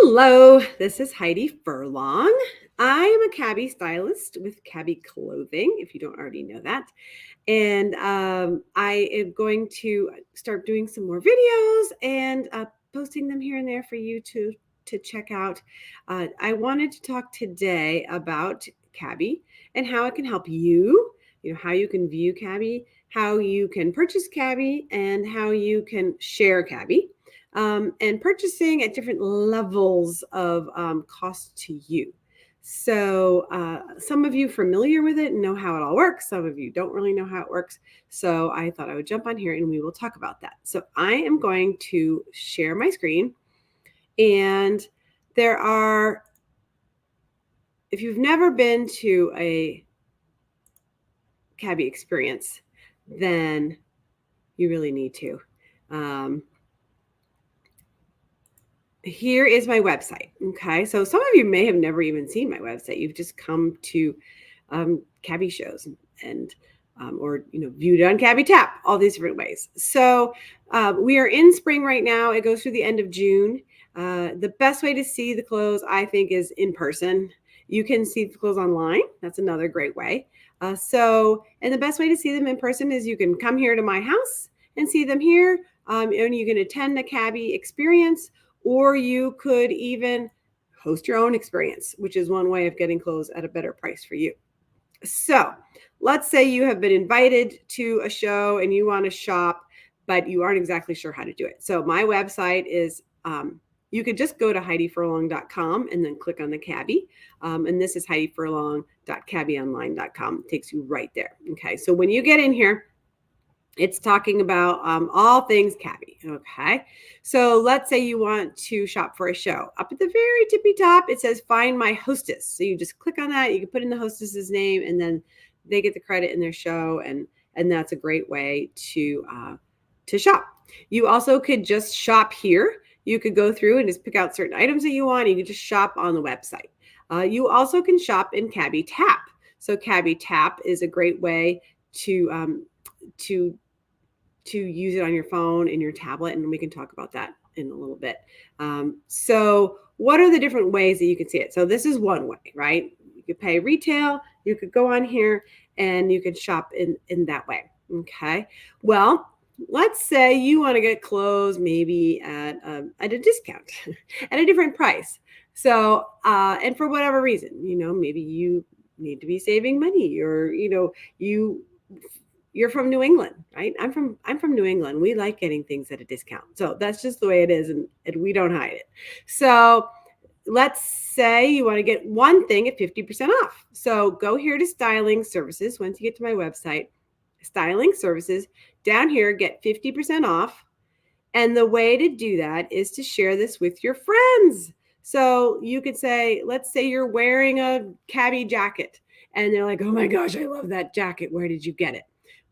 Hello, this is Heidi Furlong. I am a cabbie stylist with Cabi Clothing, if you don't already know that. And I am going to start doing some more videos and posting them here and there for you to check out. I wanted to talk today about Cabi and how it can help you. How you can view Cabi, how you can purchase Cabi, and how you can share Cabi. And purchasing at different levels of cost to you. So some of you familiar with it and know how it all works. Some of you don't really know how it works. So I thought I would jump on here and we will talk about that. So I am going to share my screen. And there are, if you've never been to a Cabi experience, then you really need to. Here is my website. Okay. So some of you may have never even seen my website. You've just come to Cabi shows and or viewed it on Cabi Tap, all these different ways. So we are in spring right now. It goes through the end of June. The best way to see the clothes, I think, is in person. You can see the clothes online. That's another great way. And the best way to see them in person is you can come here to my house and see them here. And you can attend a Cabi experience, or you could even host your own experience, which is one way of getting clothes at a better price for you. So let's say you have been invited to a show and you want to shop, but you aren't exactly sure how to do it. So my website is, you could just go to HeidiFurlong.com and then click on the Cabi. And this is HeidiFurlong.CabiOnline.com. It takes you right there. Okay, so when you get in here, it's talking about all things Cabi. Okay. So let's say you want to shop for a show. Up at the very tippy top, it says find my hostess. So you just click on that. You can put in the hostess's name and then they get the credit in their show. And that's a great way to shop. You also could just shop here. You could go through and just pick out certain items that you want. You could just shop on the website. You also can shop in Cabi Tap. So Cabi Tap is a great way to use it on your phone and your tablet, and we can talk about that in a little bit. So what are the different ways that you can see it? So this is one way, right? You could pay retail, you could go on here and you could shop in that way. Okay. Well, let's say you want to get clothes maybe at a discount, at a different price. So, and for whatever reason, maybe you need to be saving money, or, you're from New England, right? I'm from New England. We like getting things at a discount. So that's just the way it is, and we don't hide it. So let's say you want to get one thing at 50% off. So go here to styling services. Once you get to my website, styling services, down here, get 50% off. And the way to do that is to share this with your friends. So you could say, let's say you're wearing a Cabi jacket and they're like, oh my gosh, I love that jacket. Where did you get it?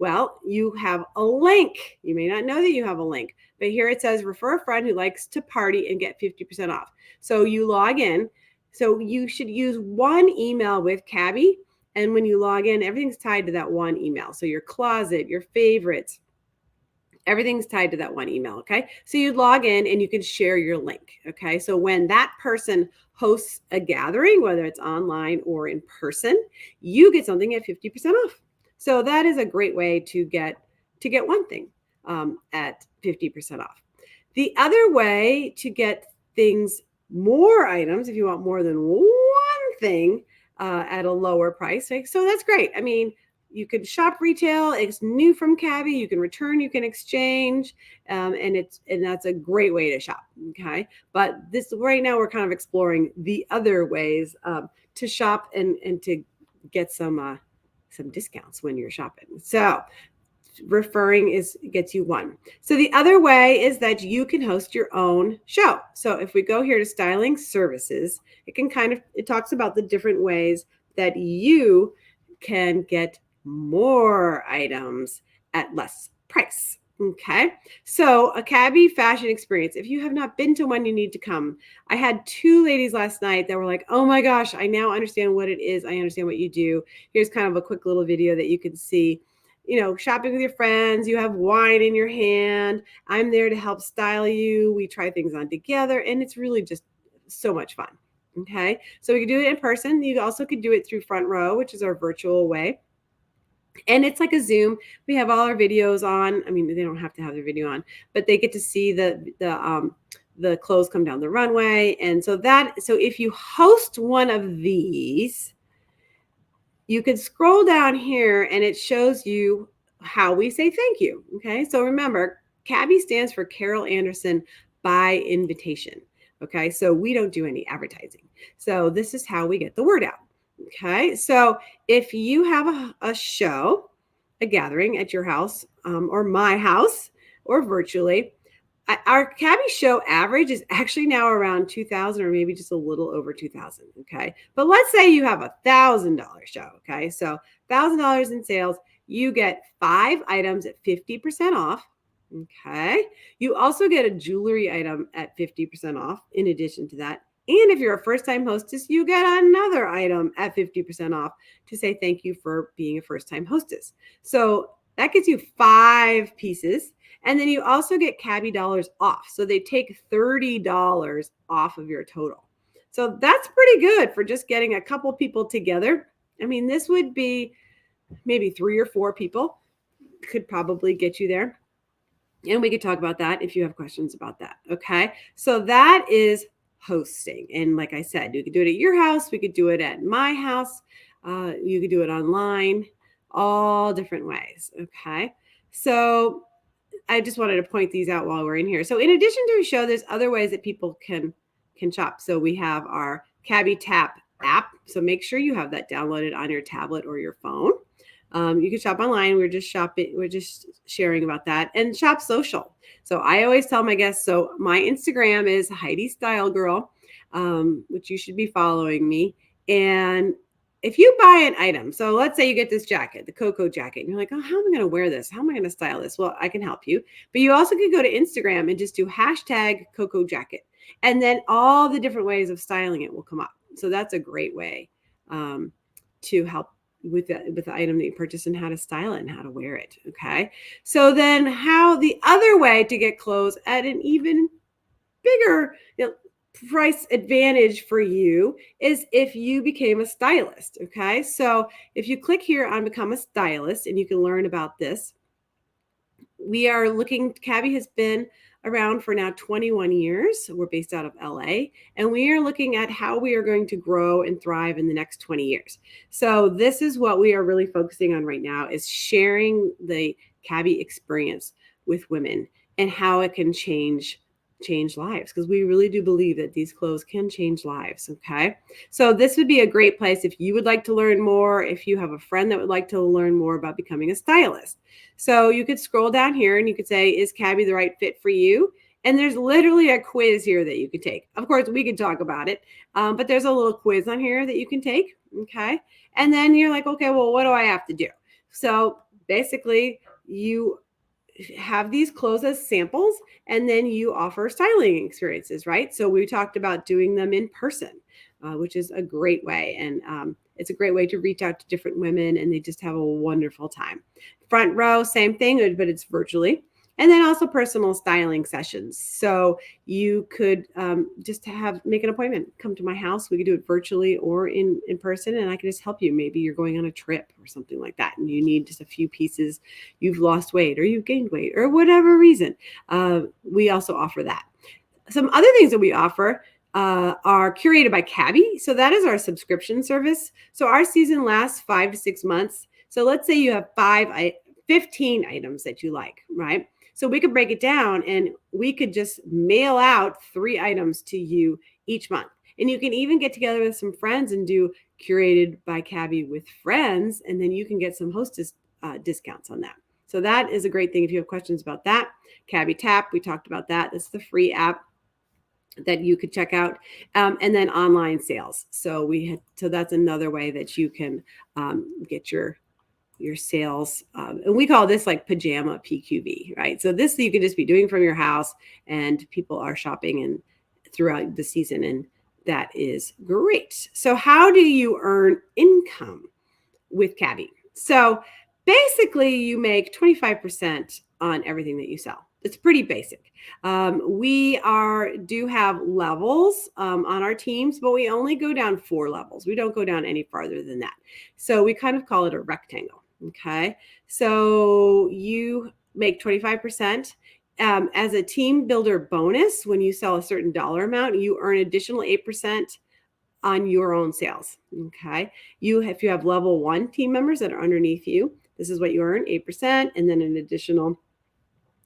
Well, you have a link. You may not know that you have a link, but here it says refer a friend who likes to party and get 50% off. So you log in. So you should use one email with Cabi. And when you log in, everything's tied to that one email. So your closet, your favorites, everything's tied to that one email. Okay. So you log in and you can share your link. Okay. So when that person hosts a gathering, whether it's online or in person, you get something at 50% off. So that is a great way to get one thing at 50% off. The other way to get things, more items, if you want more than one thing at a lower price. So that's great. I mean, you can shop retail. It's new from Cabi. You can return, you can exchange, and that's a great way to shop. Okay, but this right now we're kind of exploring the other ways to shop and to get some discounts when you're shopping. So referring gets you one. So the other way is that you can host your own show. So if we go here to styling services, it talks about the different ways that you can get more items at less price. Okay. So a Cabi fashion experience. If you have not been to one, you need to come. I had two ladies last night that were like, oh my gosh, I now understand what it is. I understand what you do. Here's kind of a quick little video that you can see. Shopping with your friends, you have wine in your hand. I'm there to help style you. We try things on together, and it's really just so much fun. Okay. So we can do it in person. You also could do it through Front Row, which is our virtual way. And it's like a Zoom. We have all our videos on. I mean, they don't have to have their video on, but they get to see the clothes come down the runway. And so if you host one of these, you can scroll down here and it shows you how we say thank you. Okay. So remember, Cabi stands for Carol Anderson by invitation. Okay. So we don't do any advertising. So this is how we get the word out. Okay. So if you have a show, a gathering at your house or my house or virtually, our Cabi show average is actually now around 2,000 or maybe just a little over 2,000. Okay. But let's say you have $1,000 show. Okay. So $1,000 in sales, you get 5 items at 50% off. Okay. You also get a jewelry item at 50% off in addition to that. And if you're a first time hostess, you get another item at 50% off to say thank you for being a first time hostess. So that gets you 5 pieces. And then you also get Cabi dollars off. So they take $30 off of your total. So that's pretty good for just getting a couple people together. I mean, this would be maybe 3 or 4 people could probably get you there. And we could talk about that if you have questions about that. Okay. So that is hosting. And like I said, you could do it at your house. We could do it at my house. You could do it online, all different ways. Okay. So I just wanted to point these out while we're in here. So in addition to a show, there's other ways that people can shop. So we have our Cabi Tap app. So make sure you have that downloaded on your tablet or your phone. You can shop online. We're just sharing about that, and shop social. So I always tell my guests, so my Instagram is Heidi Style Girl, which you should be following me. And if you buy an item, so let's say you get this jacket, the Coco jacket, and you're like, oh, how am I going to wear this? How am I going to style this? Well, I can help you. But you also could go to Instagram and just do hashtag Coco jacket. And then all the different ways of styling it will come up. So that's a great way to help with the item that you purchase and how to style it and how to wear it. Okay. So then how the other way to get clothes at an even bigger price advantage for you is if you became a stylist. Okay. So if you click here on become a stylist and you can learn about this, we are looking, Cabi has been around for now 21 years. We're based out of LA, and we are looking at how we are going to grow and thrive in the next 20 years. So this is what we are really focusing on right now, is sharing the Cabi experience with women and how it can change lives, because we really do believe that these clothes can change lives. Okay. So this would be a great place if you would like to learn more, if you have a friend that would like to learn more about becoming a stylist. So you could scroll down here and you could say, is Cabi the right fit for you? And there's literally a quiz here that you could take. Of course, we could talk about it, but there's a little quiz on here that you can take. Okay. And then you're like, okay, well, what do I have to do? So basically you have these clothes as samples, and then you offer styling experiences, right? So we talked about doing them in person, which is a great way. And it's a great way to reach out to different women, and they just have a wonderful time. Front Row, same thing, but it's virtually. And then also personal styling sessions. So you could just make an appointment, come to my house. We could do it virtually or in person, and I can just help you. Maybe you're going on a trip or something like that, and you need just a few pieces. You've lost weight or you've gained weight or whatever reason. We also offer that. Some other things that we offer are curated by Cabi. So that is our subscription service. So our season lasts 5 to 6 months. So let's say you have 15 items that you like, right? So we could break it down and we could just mail out 3 items to you each month. And you can even get together with some friends and do curated by Cabi with friends. And then you can get some hostess discounts on that. So that is a great thing if you have questions about that. Cabi Tap, we talked about that. That's the free app that you could check out, and then online sales. So that's another way that you can get your sales. And we call this like pajama PQV, right? So this you could just be doing from your house, and people are shopping and throughout the season, and that is great. So how do you earn income with Cabi? So basically you make 25% on everything that you sell. It's pretty basic. We do have levels on our teams, but we only go down 4 levels. We don't go down any farther than that. So we kind of call it a rectangle. Okay. So you make 25%. As a team builder bonus, when you sell a certain dollar amount, you earn additional 8% on your own sales. Okay. If you have level 1 team members that are underneath you, this is what you earn, 8%, and then an additional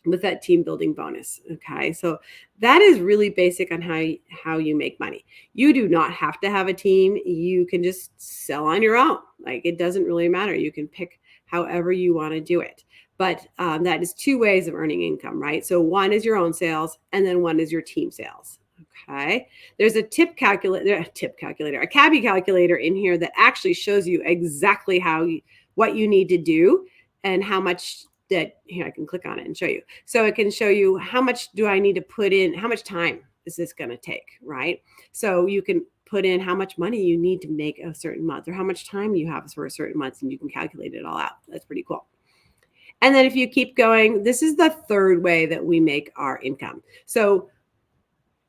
with that team building bonus. Okay. So that is really basic on how you make money. You do not have to have a team. You can just sell on your own. Like, it doesn't really matter. You can pick however you want to do it. But that is 2 ways of earning income, right? So one is your own sales, and then one is your team sales. Okay. There's a a Cabi calculator in here that actually shows you exactly what you need to do and how much that here I can click on it and show you. So it can show you how much do I need to put in, how much time is this going to take, right? So you can put in how much money you need to make a certain month or how much time you have for a certain month, and you can calculate it all out. That's pretty cool. And then if you keep going, this is the third way that we make our income. So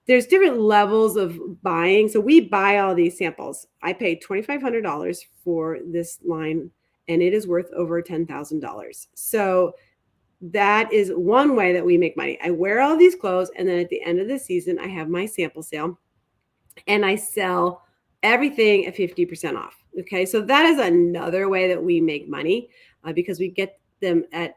there's different levels of buying. So we buy all these samples. I paid $2,500 for this line, and it is worth over $10,000. So that is one way that we make money. I wear all these clothes, and then at the end of the season, I have my sample sale, and I sell everything at 50% off. Okay, so that is another way that we make money because we get them at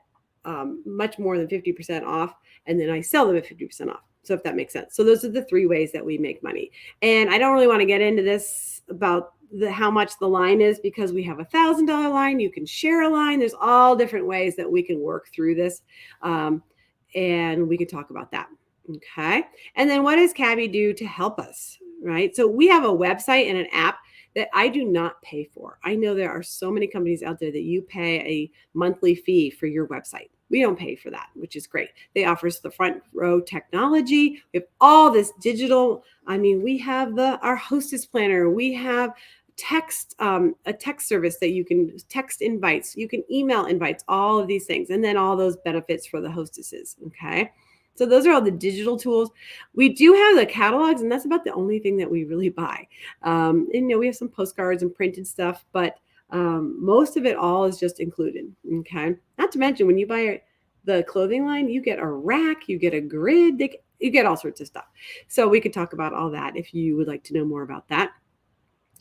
much more than 50% off, and then I sell them at 50% off. So if that makes sense. So those are the 3 ways that we make money. And I don't really want to get into this about how much the line is because we have $1,000 line. You can share a line. There's all different ways that we can work through this. And we can talk about that. Okay. And then what does Cabi do to help us? Right. So we have a website and an app that I do not pay for. I know there are so many companies out there that you pay a monthly fee for your website. We don't pay for that, which is great. They offer us the front row technology. We have all this digital. I mean, we have our hostess planner. We have a text service that you can text invites. You can email invites, all of these things. And then all those benefits for the hostesses. Okay. So those are all the digital tools. We do have the catalogs, and that's about the only thing that we really buy. And, we have some postcards and printed stuff, but most of it all is just included. Okay. Not to mention, when you buy the clothing line, you get a rack, you get a grid, you get all sorts of stuff. So we could talk about all that if you would like to know more about that.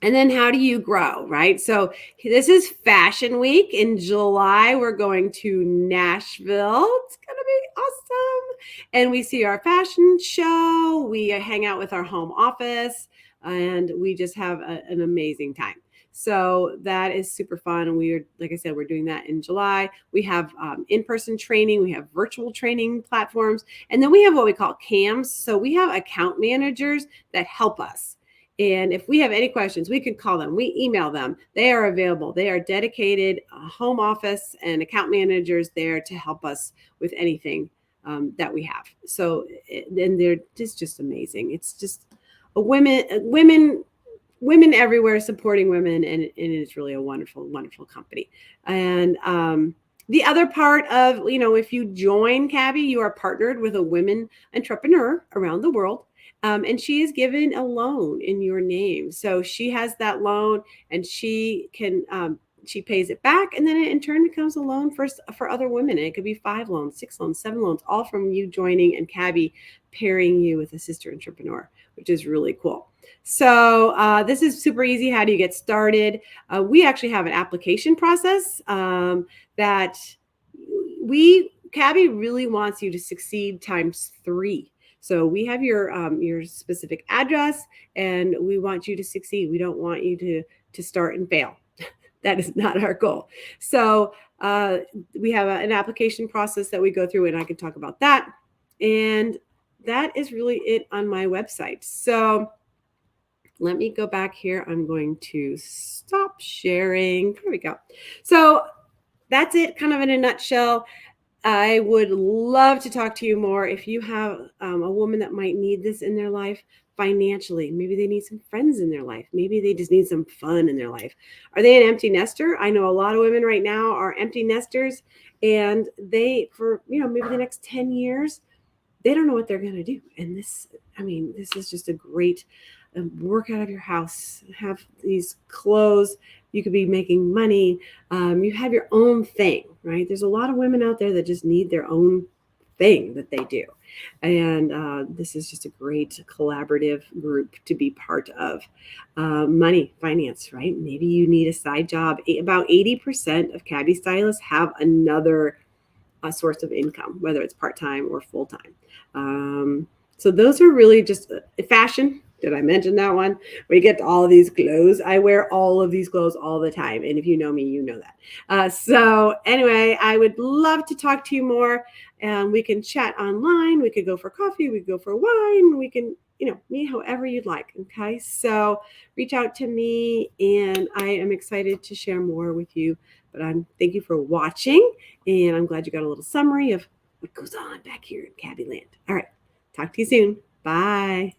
And then how do you grow, right? So this is Fashion Week. In July, we're going to Nashville. It's going to be awesome. And we see our fashion show. We hang out with our home office, and we just have an amazing time. So that is super fun. And like I said, we're doing that in July. We have in-person training. We have virtual training platforms. And then we have what we call CAMs. So we have account managers that help us. And if we have any questions, we can call them. We email them. They are available. They are dedicated home office and account managers there to help us with anything that we have. So, and they're just amazing. It's just women everywhere supporting women, and it's really a wonderful, wonderful company. And the other part of, if you join Cabi, you are partnered with a women entrepreneur around the world. And she is given a loan in your name. So she has that loan, and she pays it back, and then it in turn becomes a loan for other women. And it could be 5 loans, 6 loans, 7 loans, all from you joining and Cabi pairing you with a sister entrepreneur, which is really cool. So this is super easy. How do you get started? We actually have an application process that Cabi really wants you to succeed times 3. So we have your specific address, and we want you to succeed. We don't want you to start and fail. That is not our goal. So we have an application process that we go through, and I can talk about that. And that is really it on my website. So let me go back here. I'm going to stop sharing. There we go. So that's it, kind of in a nutshell. I would love to talk to you more if you have a woman that might need this in their life financially. Maybe they need some friends in their life. Maybe they just need some fun in their life. Are they an empty nester? I know a lot of women right now are empty nesters, and they, for maybe the next 10 years, they don't know what they're going to do. And this, I mean, this is just a great work out of your house, have these clothes. You could be making money. You have your own thing, right? There's a lot of women out there that just need their own thing that they do. And this is just a great collaborative group to be part of. Money, finance, right? Maybe you need a side job. About 80% of cabbie stylists have another a source of income, whether it's part time or full time. So those are really just fashion. Did I mention that one? We get all of these clothes. I wear all of these clothes all the time. And if you know me, you know that. So anyway, I would love to talk to you more. We can chat online. We could go for coffee. We could go for wine. We can, meet however you'd like. Okay. So reach out to me, and I am excited to share more with you. But thank you for watching. And I'm glad you got a little summary of what goes on back here in Cabi Land. All right. Talk to you soon. Bye.